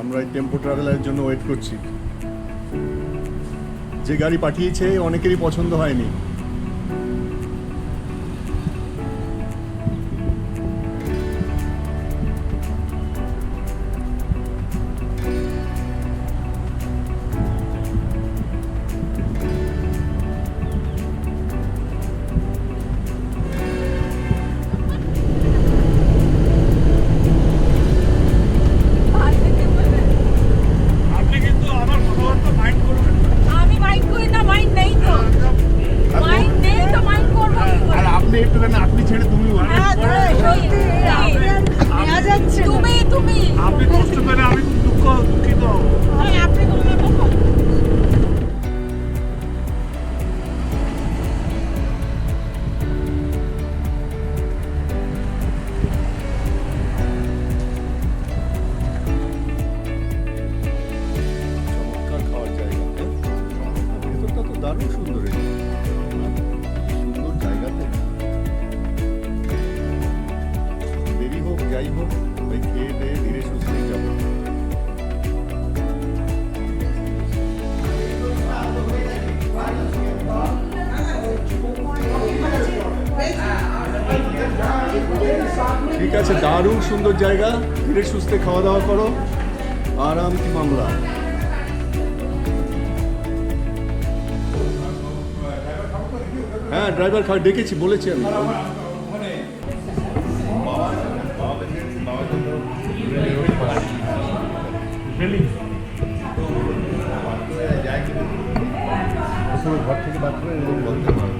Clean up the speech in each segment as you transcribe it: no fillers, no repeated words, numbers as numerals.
আমরা এই টেম্পো ট্রাভেলারের জন্য ওয়েট করছি। যে গাড়ি পাঠিয়েছে অনেকেরই পছন্দ হয়নি। দারুণ সুন্দর, সুন্দর জায়গাতে দেরি হোক যাই হোক ওই খেয়ে দিয়ে ধীরে সুস্থই যাব। ঠিক আছে, দারুণ সুন্দর জায়গা, ধীরে সুস্থে খাওয়া দাওয়া করো, আরাম কি মামলা। হ্যাঁ ড্রাইভার খাওয়া ডেকেছি, বলেছি আমি। ঘর থেকে বাদ করে বলতে পারবো।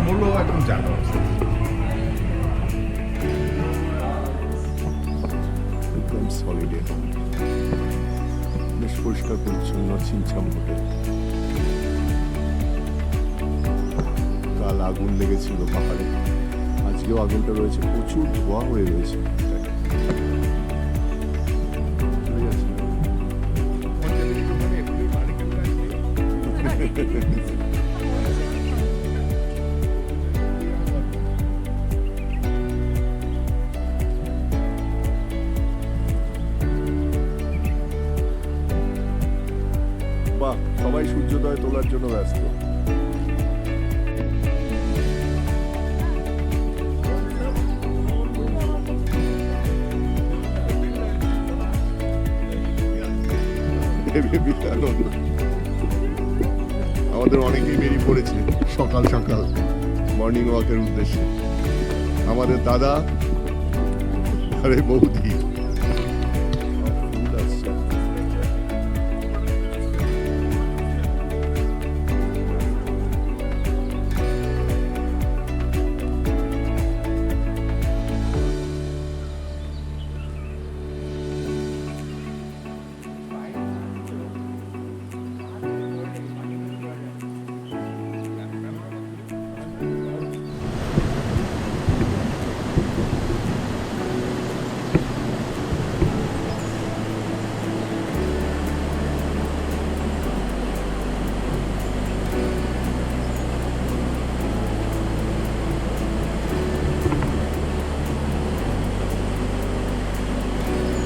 বললো একদম জানো হলিডে, বেশ পরিষ্কার পরিচ্ছন্ন ছিমছাম হোটেল। কাল আগুন লেগেছিল পাহাড়ে, আজকেও আগুনটা রয়েছে, প্রচুর ধোঁয়া হয়ে রয়েছে। বাহ, সবাই সূর্যোদয় তোলার জন্য ব্যস্ত। আমাদের অনেকেই বেরিয়ে পড়েছে সকাল সকাল মর্নিং ওয়াকের উদ্দেশ্যে। আমাদের দাদা আরে বৌদি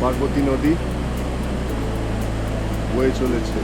পার্বতী নদী বয়ে চলেছে।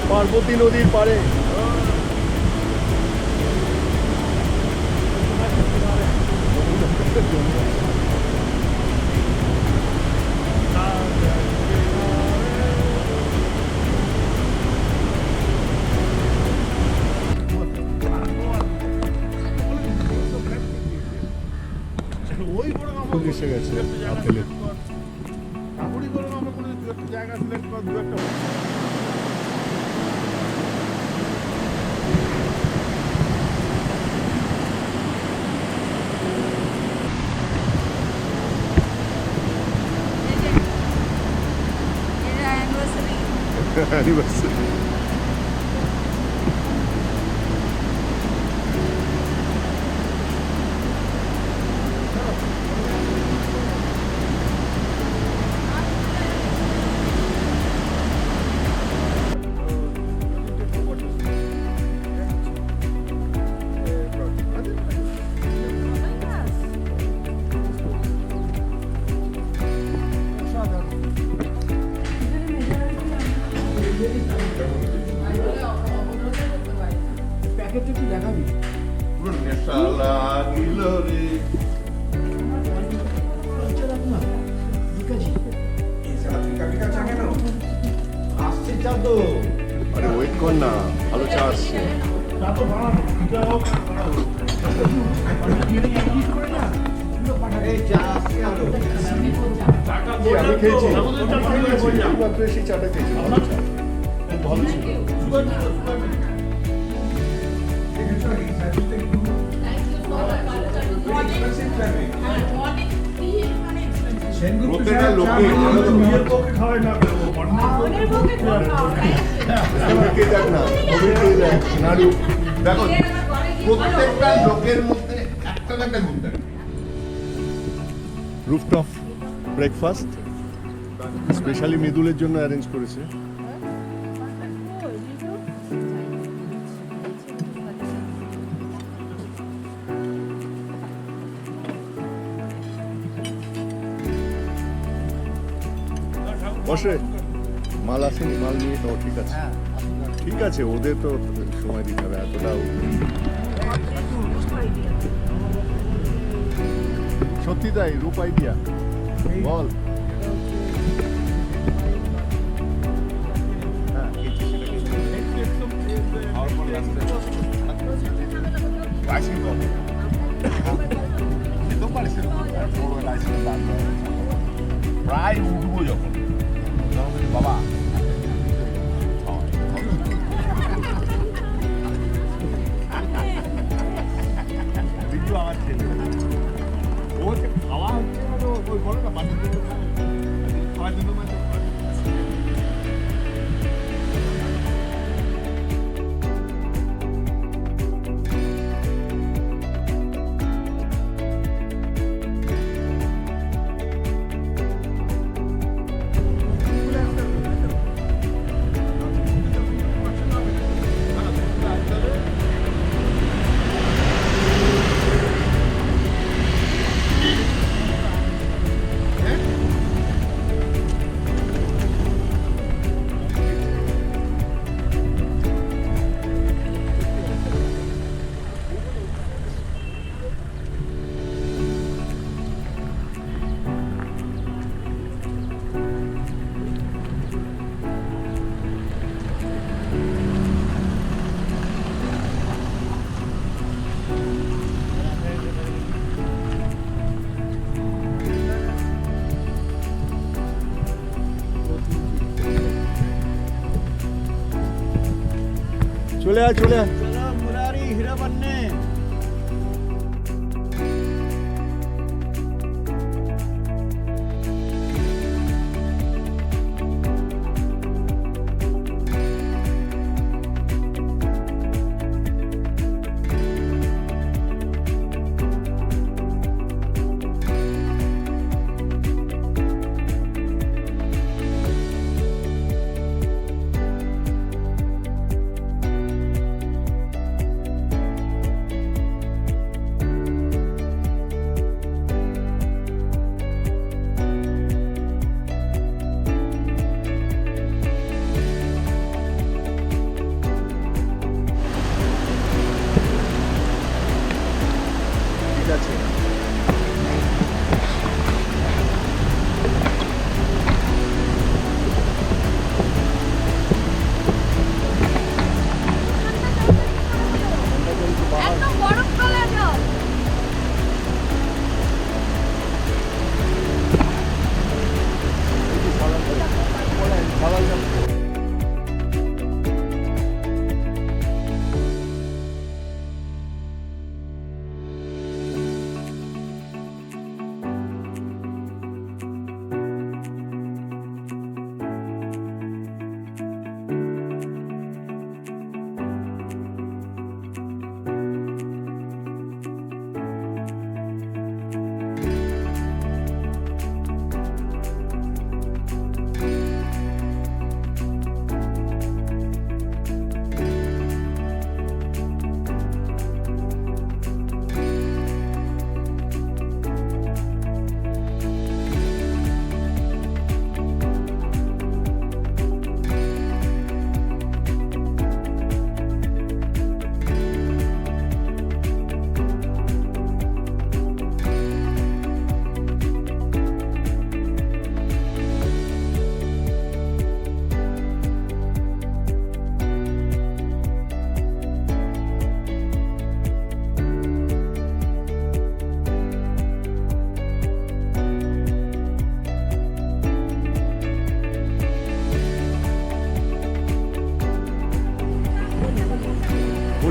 পার্বতী নদীর পাড়ে এসে গেছে আপেলের। Anniversary. আরে ওয়েট কর না, ভালো চা আসছে। আমি খেয়েছি, মাত্র এসে চাটা খেয়েছি, ভালো চা, খুব ভালো ছিল। প্রত্যেকটা লোকে যাক না, নাড়ু দেখো, প্রত্যেকটা লোকের মধ্যে একটা না একটা গুণ থাকে। রুফটপ ব্রেকফাস্ট স্পেশালি মৃদুলের জন্য অ্যারেঞ্জ করেছে। বসে মাল আসেনি, মাল নিয়ে তো ঠিক আছে, ঠিক আছে, ওদের তো সময় দিতে হবে এতটাও। সত্যি তাই, রূপ আইডিয়া বল। প্রায় উঠবো যখন বাবা আমার ছেলে ও খাওয়া হচ্ছে না, তো ওই বলো না বাড়ির জন্য খাওয়ার জন্য। চলে আয়, চলে আয়। মুরারি হীরা বন্নে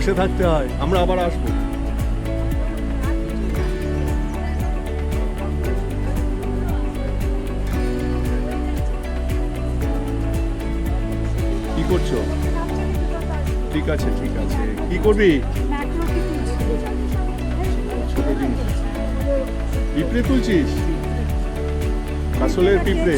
বসে থাকতে হয়। আমরা আবার আসবো। কি করছো? ঠিক আছে ঠিক আছে। কি করবি? ছোট জিনিস পিঁপড়ে তুলছিস? কাসলের পিঁপড়ে।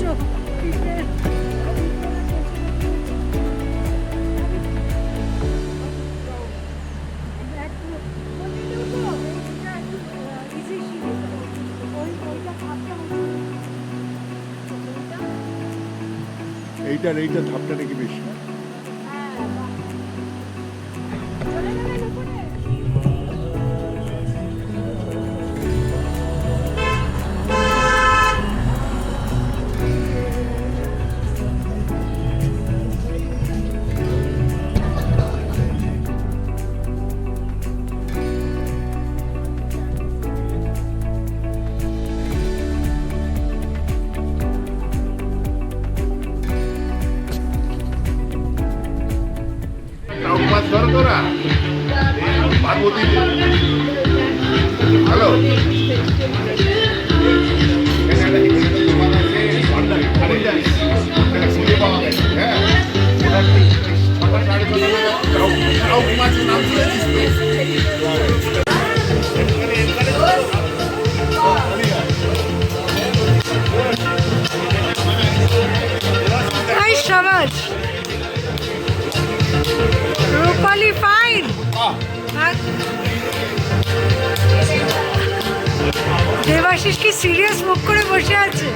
এইটার ধাপটা নাকি বেশি। পার্বতী হ্যালো খুঁজে পাওয়া গেছে। হ্যাঁ মাছের নাম Nice so much. Rupali fine. Debashis কি সিরিয়াস মুখ করে বসে আছে?